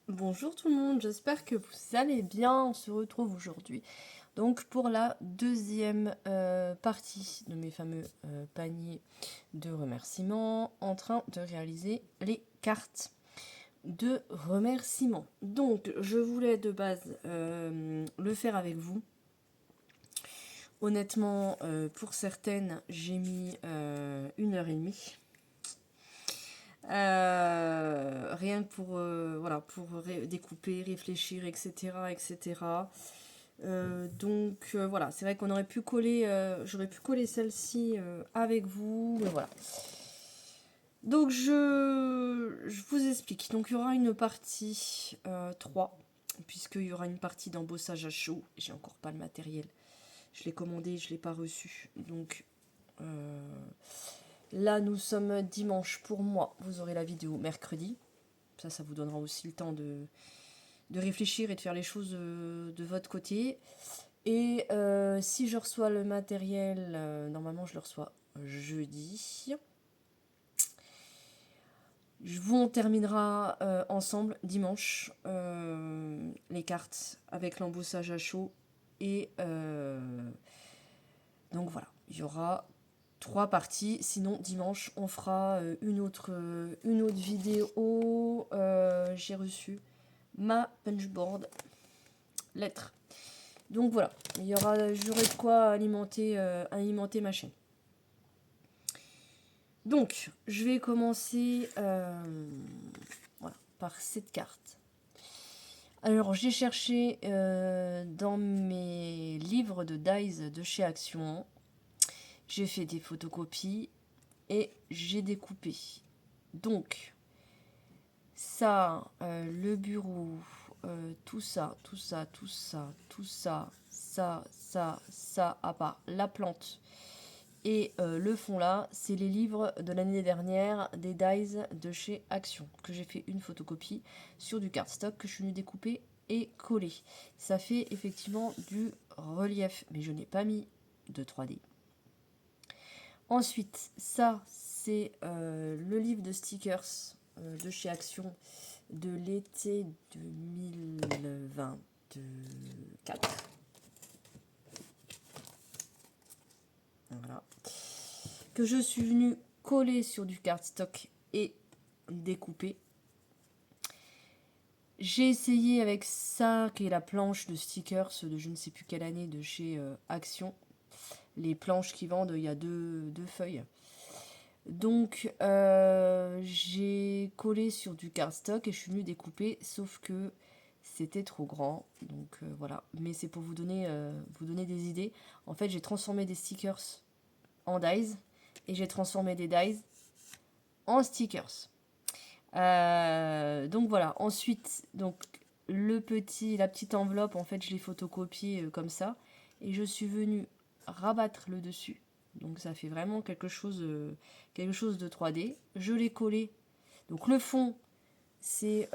Bonjour tout le monde, j'espère que vous allez bien. On se retrouve aujourd'hui donc pour la deuxième partie de mes fameux paniers de remerciements en train de réaliser les cartes de remerciements. Donc je voulais de base le faire avec vous. Honnêtement, pour certaines, j'ai mis 1 heure et demie. Rien que pour, voilà, pour découper, réfléchir, etc. etc. Voilà, c'est vrai qu'on aurait pu coller, j'aurais pu coller celle-ci avec vous, mais voilà. Donc je vous explique. Donc il y aura une partie 3, puisqu'il y aura une partie d'embossage à chaud. J'ai encore pas le matériel. Je l'ai commandé, je ne l'ai pas reçu. Donc là, nous sommes dimanche pour moi. Vous aurez la vidéo mercredi. Ça vous donnera aussi le temps de réfléchir et de faire les choses de votre côté. Et si je reçois le matériel, normalement je le reçois jeudi. On terminera ensemble dimanche les cartes avec l'embossage à chaud. Et donc voilà, il y aura 3 parties. Sinon dimanche on fera une autre vidéo. J'ai reçu ma punchboard lettre. Donc voilà, j'aurai de quoi alimenter ma chaîne. Donc, je vais commencer voilà, par cette carte. Alors, j'ai cherché dans mes livres de dies de chez Action. J'ai fait des photocopies et j'ai découpé. Donc, ça, le bureau, tout ça, ça, à part la plante. Et le fond là, c'est les livres de l'année dernière des dies de chez Action, que j'ai fait une photocopie sur du cardstock que je suis venue découper et coller. Ça fait effectivement du relief, mais je n'ai pas mis de 3D. Ensuite, ça, c'est le livre de stickers de chez Action de l'été 2024. Voilà. Que je suis venue coller sur du cardstock et découper. J'ai essayé avec ça, qui est la planche de stickers de je ne sais plus quelle année de chez Action. Les planches qui vendent, il y a deux feuilles. Donc j'ai collé sur du cardstock et je suis venue découper, sauf que c'était trop grand. Donc voilà, mais c'est pour vous donner des idées. En fait, j'ai transformé des stickers en dies et j'ai transformé des dies en stickers. Donc voilà. Ensuite, donc la petite enveloppe, en fait, je l'ai photocopiée comme ça et je suis venue rabattre le dessus. Donc ça fait vraiment quelque chose de 3D. Je l'ai collé. Donc le fond, c'est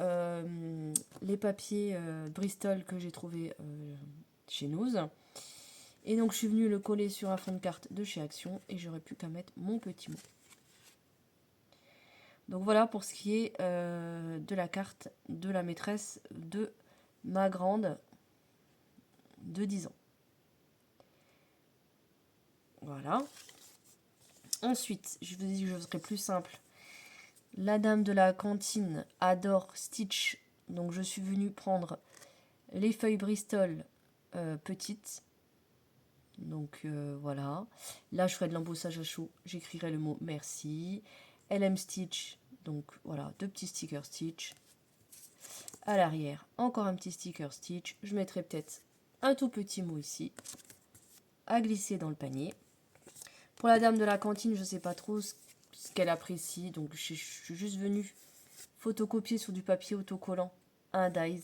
les papiers Bristol que j'ai trouvé chez Nose. Et donc je suis venue le coller sur un fond de carte de chez Action et j'aurais pu qu'à mettre mon petit mot. Donc voilà pour ce qui est de la carte de la maîtresse de ma grande de 10 ans. Voilà. Ensuite, je vous dis que je serai plus simple. La dame de la cantine adore Stitch. Donc je suis venue prendre les feuilles Bristol petites. Donc voilà. Là, je ferai de l'embossage à chaud. J'écrirai le mot merci. Elle aime Stitch. Donc voilà, 2 petits stickers Stitch. À l'arrière, encore un petit sticker Stitch. Je mettrai peut-être un tout petit mot ici à glisser dans le panier. Pour la dame de la cantine, je ne sais pas trop ce qu'elle apprécie. Donc je suis juste venue photocopier sur du papier autocollant un dies.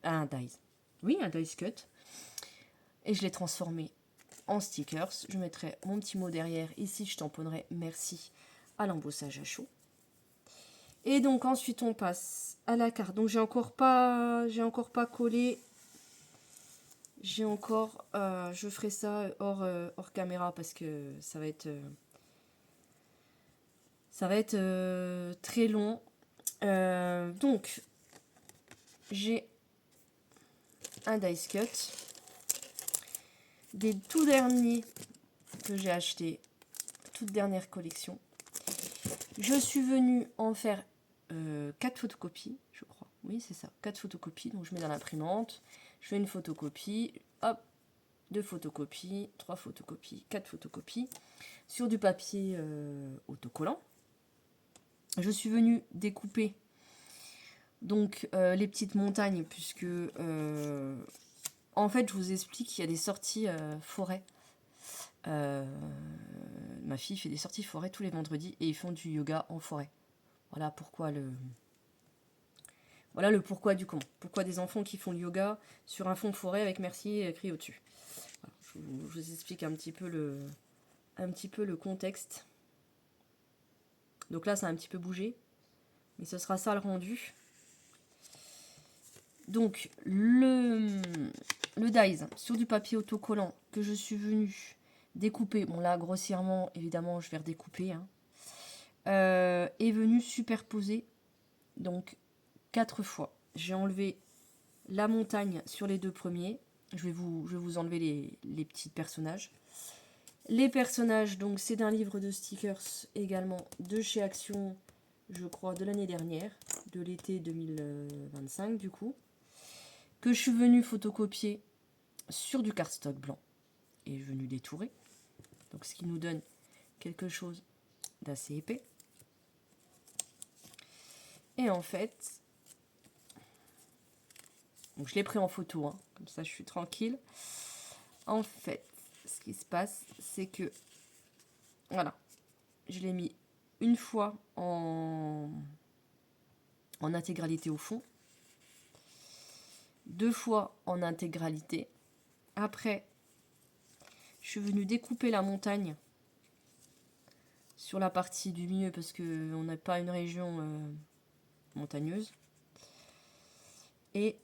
Un dies. Oui, un dies cut. Et je l'ai transformé en stickers. Je mettrai mon petit mot derrière. Ici, je tamponnerai merci à l'embossage à chaud. Et donc ensuite on passe à la carte. Donc j'ai encore pas collé. Je ferai ça hors caméra parce que ça va être très long. Donc j'ai un dice cut. Des tout derniers que j'ai acheté, toute dernière collection. Je suis venue en faire 4 photocopies, je crois. Oui, c'est ça, 4 photocopies. Donc je mets dans l'imprimante, je fais une photocopie, hop, 2 photocopies, 3 photocopies, 4 photocopies, sur du papier autocollant. Je suis venue découper donc les petites montagnes, puisque en fait je vous explique qu'il y a des sorties forêt. Ma fille fait des sorties forêt tous les vendredis et ils font du yoga en forêt. Voilà pourquoi le pourquoi du comment. Pourquoi des enfants qui font le yoga sur un fond forêt avec merci écrit au-dessus. Voilà, je vous explique un petit peu le contexte. Donc là, ça a un petit peu bougé, mais ce sera ça le rendu. Donc le dies sur du papier autocollant que je suis venue découper. Bon là, grossièrement, évidemment, je vais redécouper. Est venu superposer donc 4 fois. J'ai enlevé la montagne sur les 2 premiers. Je vais vous enlever les petits personnages. Les personnages, donc c'est d'un livre de stickers également de chez Action, je crois, de l'année dernière, de l'été 2025 du coup, que je suis venue photocopier sur du cardstock blanc et je suis venue détourer. Donc ce qui nous donne quelque chose d'assez épais. Et en fait, donc je l'ai pris en photo, hein, comme ça je suis tranquille. En fait, ce qui se passe, c'est que, voilà, je l'ai mis une fois en intégralité au fond, 2 fois en intégralité. Après, je suis venue découper la montagne sur la partie du milieu parce qu'on n'a pas une région montagneuse. Et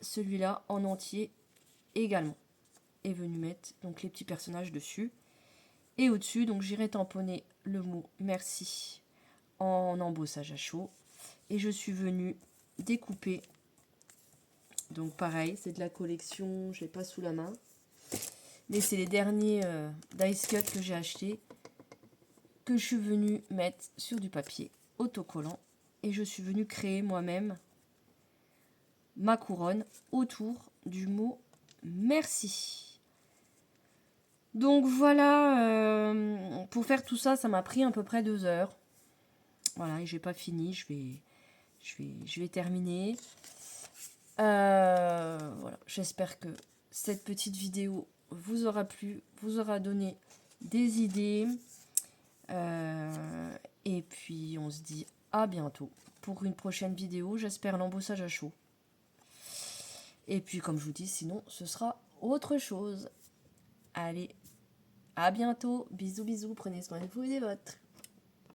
celui-là en entier également est venu mettre donc les petits personnages dessus. Et au-dessus, donc j'irai tamponner le mot merci en embossage à chaud. Et je suis venue découper. Donc pareil, c'est de la collection, je l'ai pas sous la main. Mais c'est les derniers dice cut que j'ai achetés, que je suis venue mettre sur du papier autocollant. Et je suis venue créer moi-même ma couronne autour du mot merci. Donc voilà, pour faire tout ça, ça m'a pris à peu près 2 heures. Voilà, et j'ai pas fini, je vais terminer. Voilà, j'espère que cette petite vidéo vous aura plu, vous aura donné des idées. Et puis on se dit à bientôt pour une prochaine vidéo, j'espère l'embossage à chaud. Et puis comme je vous dis, sinon ce sera autre chose. Allez, à bientôt, bisous bisous, prenez soin de vous et des vôtres.